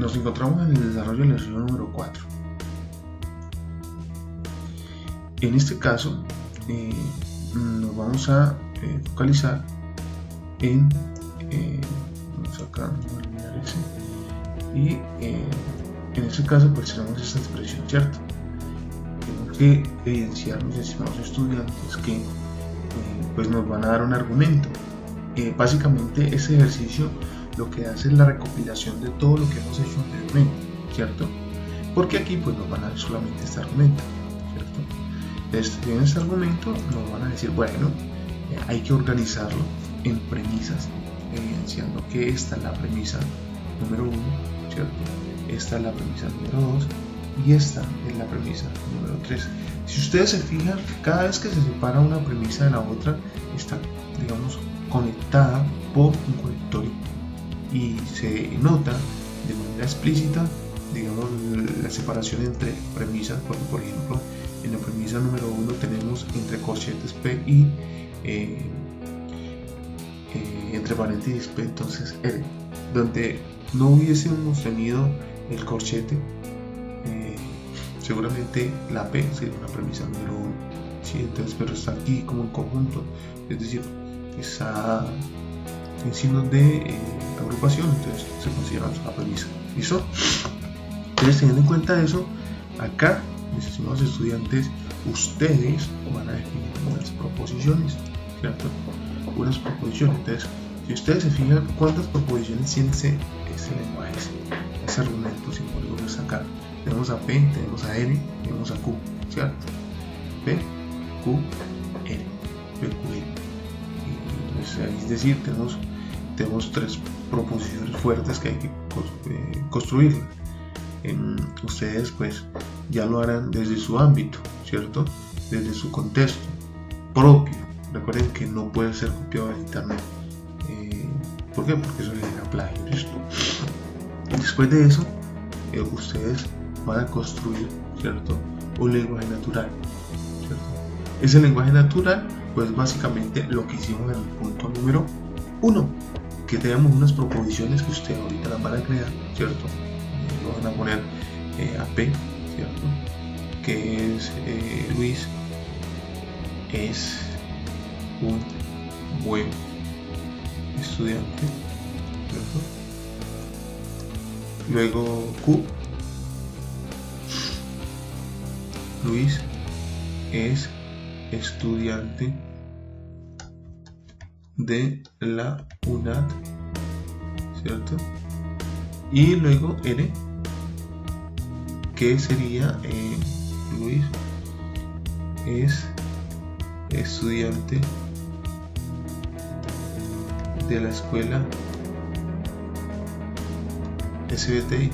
nos encontramos en el desarrollo del ejercicio número 4. En este caso, nos vamos a focalizar en, vamos acá a eliminar ese, y en este caso pues tenemos esta expresión, ¿cierto? Tenemos que evidenciar, mis estimados estudiantes, que pues nos van a dar un argumento. Básicamente este ejercicio lo que hace es la recopilación de todo lo que hemos hecho anteriormente, ¿cierto? Porque aquí pues nos van a dar solamente este argumento, ¿cierto? Entonces, en este argumento nos van a decir, bueno, hay que organizarlo en premisas, evidenciando que esta es la premisa número 1, ¿cierto? Esta es la premisa número 2 y esta es la premisa número 3. Si ustedes se fijan, cada vez que se separa una premisa de la otra, está, digamos, conectada por un conector y se nota de manera explícita, digamos, la separación entre premisas, porque por ejemplo en la premisa número 1 tenemos entre corchetes P y entre paréntesis P, entonces R, donde no hubiésemos tenido el corchete, seguramente la P sería una premisa número 1, ¿sí? Entonces, pero está aquí como en conjunto, es decir, está en signos de agrupación, entonces se considera la premisa. ¿Listo? Entonces, teniendo en cuenta eso, acá, mis estimados estudiantes, ustedes van a definir unas proposiciones, ¿cierto? Unas proposiciones. Entonces, si ustedes se fijan, ¿cuántas proposiciones tiene ese lenguaje, ese argumento simbólico que está acá? Tenemos a P, tenemos a N, tenemos a Q, ¿cierto? P, Q, N, P, Q, N. Es decir, tenemos tres proposiciones fuertes que hay que construir. Ustedes pues ya lo harán desde su ámbito, ¿cierto? Desde su contexto propio. Recuerden que no puede ser copiado de internet. ¿Por qué? Porque eso genera plagio, ¿listo? Después de eso, ustedes van a construir, ¿cierto?, un lenguaje natural, ¿cierto? Ese lenguaje natural, pues básicamente lo que hicimos en el punto número 1, que tenemos unas proposiciones que ustedes ahorita las van a crear, ¿cierto? Lo van a poner a P, ¿cierto? Que es Luis es un buen estudiante, ¿cierto? Luego Q, Luis es estudiante de la UNAD, ¿cierto? Y luego N, que sería Luis es estudiante de la escuela SBTI.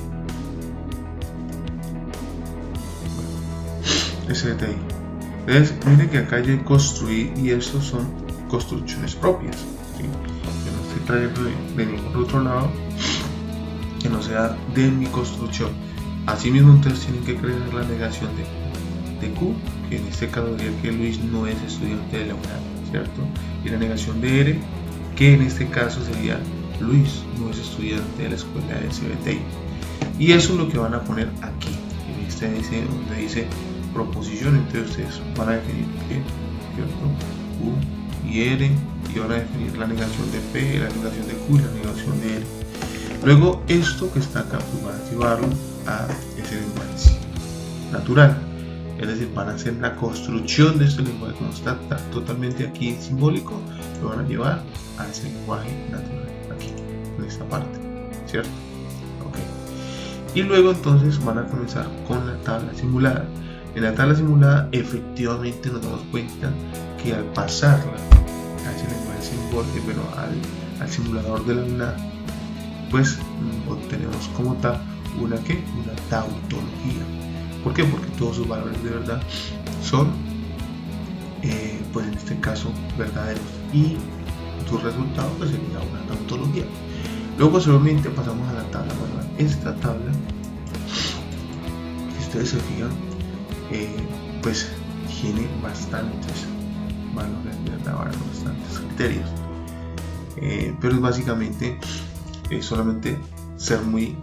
SBTI. Entonces, miren que acá yo construí y estos son construcciones propias, ¿sí? Yo no estoy trayendo de ningún otro lado que no sea de mi construcción. Asimismo, ustedes tienen que crear la negación de Q, que en este caso diría que Luis no es estudiante de la UNAD, ¿cierto? Y la negación de R, que en este caso sería Luis no es estudiante de la escuela de SBTI. Y eso es lo que van a poner aquí, en este donde dice proposición. Entonces ustedes van a definir P, ¿cierto? Q y R, y van a definir la negación de P, la negación de Q y la negación de R. Luego esto que está acá, pues van a llevarlo a ese lenguaje natural, es decir, van a hacer la construcción de este lenguaje que no está totalmente aquí simbólico, lo van a llevar a ese lenguaje natural, aquí, en esta parte, ¿cierto? Ok. Y luego entonces van a comenzar con la tabla simulada. En la tabla simulada efectivamente nos damos cuenta que al pasarla a ese lenguaje simbólico, bueno, al simulador de la UNAD, pues obtenemos como tal una tautología. ¿Por qué? Porque todos sus valores de verdad son, pues en este caso, verdaderos, y su resultado pues sería una tautología. Luego posteriormente pasamos a la tabla manual. Esta tabla, si ustedes se fijan, pues tiene bastantes valores de verdad, bastantes criterios, pero es básicamente solamente ser muy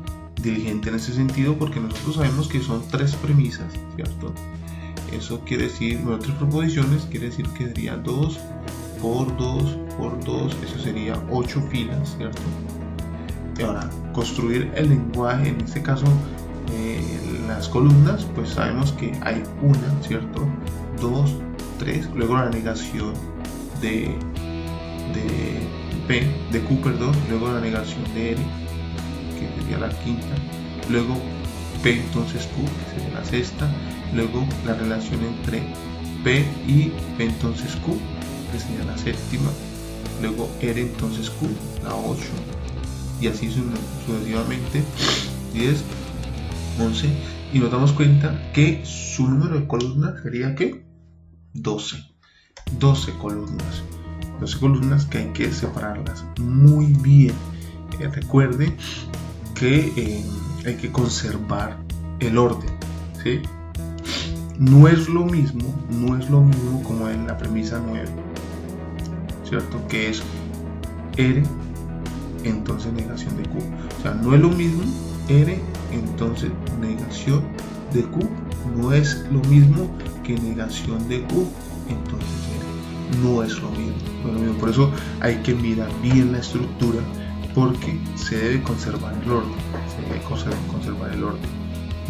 diligente en ese sentido, porque nosotros sabemos que son 3 premisas, ¿cierto? Eso quiere decir, bueno, 3 proposiciones, quiere decir que sería 2 por 2 por 2, eso sería 8 filas, ¿cierto? Y ahora, construir el lenguaje, en este caso, las columnas, pues sabemos que hay una, ¿cierto? 2, 3, luego la negación de P, de Q, perdón, luego la negación de L, que sería la quinta, luego P entonces Q, que sería la sexta, luego la relación entre P y P entonces Q, que sería la séptima, luego R entonces Q, la 8, y así sucesivamente, 10, 11, y nos damos cuenta que su número de columnas sería ¿qué? 12 columnas. 12 columnas que hay que separarlas muy bien. Recuerde que hay que conservar el orden, ¿sí? No es lo mismo como en la premisa 9, ¿cierto? Que es R entonces negación de Q. O sea, no es lo mismo R entonces negación de Q, no es lo mismo que negación de Q entonces R. No es lo mismo. Por eso hay que mirar bien la estructura, porque se debe conservar el orden.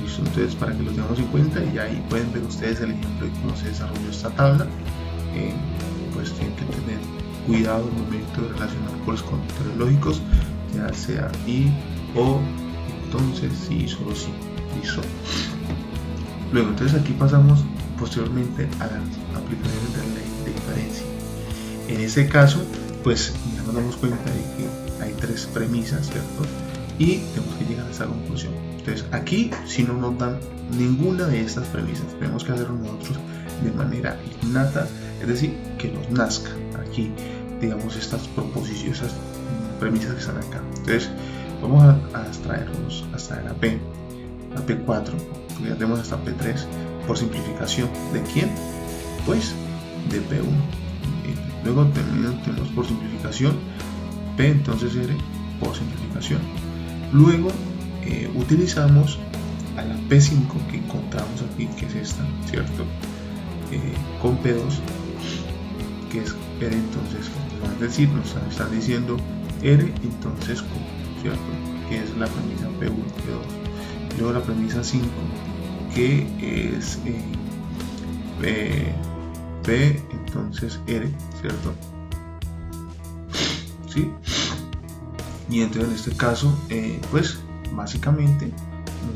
¿Listo? Entonces, para que lo tengamos en cuenta, y ahí pueden ver ustedes el ejemplo de cómo se desarrolló esta tabla, pues tienen que tener cuidado al momento de relacionar por los conductores lógicos, ya sea y, o, entonces, sí, solo sí. ¿Listo? Luego, entonces aquí pasamos posteriormente a las aplicaciones de la ley de diferencia. En este caso, pues ya nos damos cuenta de que hay 3 premisas, ¿cierto? Y tenemos que llegar a esta conclusión. Entonces aquí, si no nos dan ninguna de estas premisas, tenemos que hacerlo nosotros de manera innata, es decir, que nos nazca aquí, digamos, estas proposiciones, esas premisas que están acá. Entonces vamos a extraernos hasta la P4, porque ya tenemos hasta P3, por simplificación. ¿De quién? Pues de P1. Luego tenemos por simplificación P entonces R por simplificación. Luego utilizamos a la P5 que encontramos aquí, que es esta, ¿cierto? Con P2, que es R entonces Q. Es decir, nos están diciendo R entonces Q, ¿cierto? Que es la premisa P1, P2. Luego la premisa 5, que es P entonces R, ¿cierto? ¿Sí? Y entonces en este caso, pues básicamente me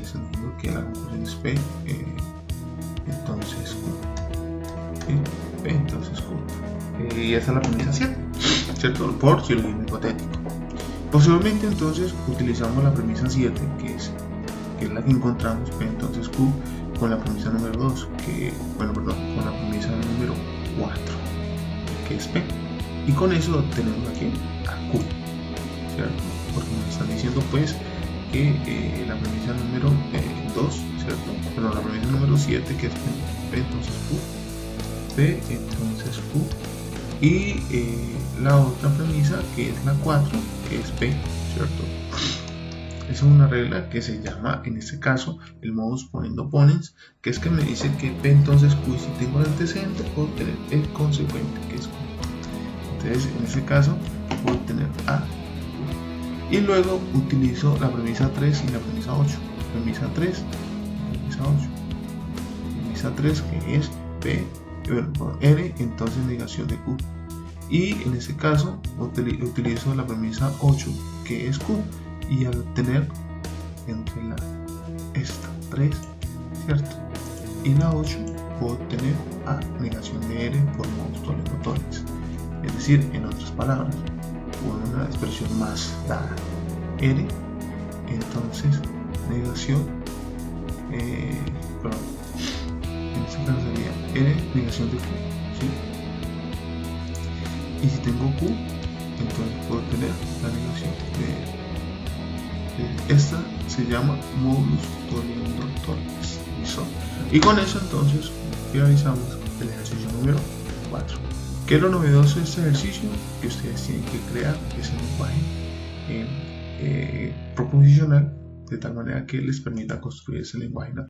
están diciendo que la conclusión es P entonces Q, ¿sí? P entonces Q, y esa es la premisa 7, ¿cierto? Por silogismo hipotético. Posteriormente entonces utilizamos la premisa 7, que es la que encontramos, P entonces Q, con la premisa número 2, con la premisa número 4, que es P, y con eso obtenemos aquí a Q, ¿cierto? Porque nos están diciendo pues que la premisa número 2, ¿cierto? Pero la premisa número 7, que es P entonces Q, P entonces Q, y la otra premisa, que es la 4, que es P, ¿cierto? Es una regla que se llama, en este caso, el modus ponendo ponens, que es que me dice que P entonces Q, y si tengo el antecedente, puedo tener el consecuente, que es Q. Entonces, en este caso, puedo tener A, Q. Y luego utilizo la premisa 3 y la premisa 8. Premisa 3, premisa 8. Premisa 3, que es P, R, entonces negación de Q. Y en este caso, utilizo la premisa 8, que es Q. Y al obtener entre esta 3, ¿cierto? Y la 8, puedo obtener a negación de R por modus tollens. Es decir, en otras palabras, con una expresión más dada, R, entonces negación, en este caso sería R negación de Q, ¿sí? Y si tengo Q, entonces puedo tener la negación de R. Esta se llama modus tollens. ¿Listo? Y con eso entonces finalizamos el ejercicio número 4. ¿Qué es lo novedoso de este ejercicio? Que ustedes tienen que crear ese lenguaje proposicional de tal manera que les permita construir ese lenguaje natural.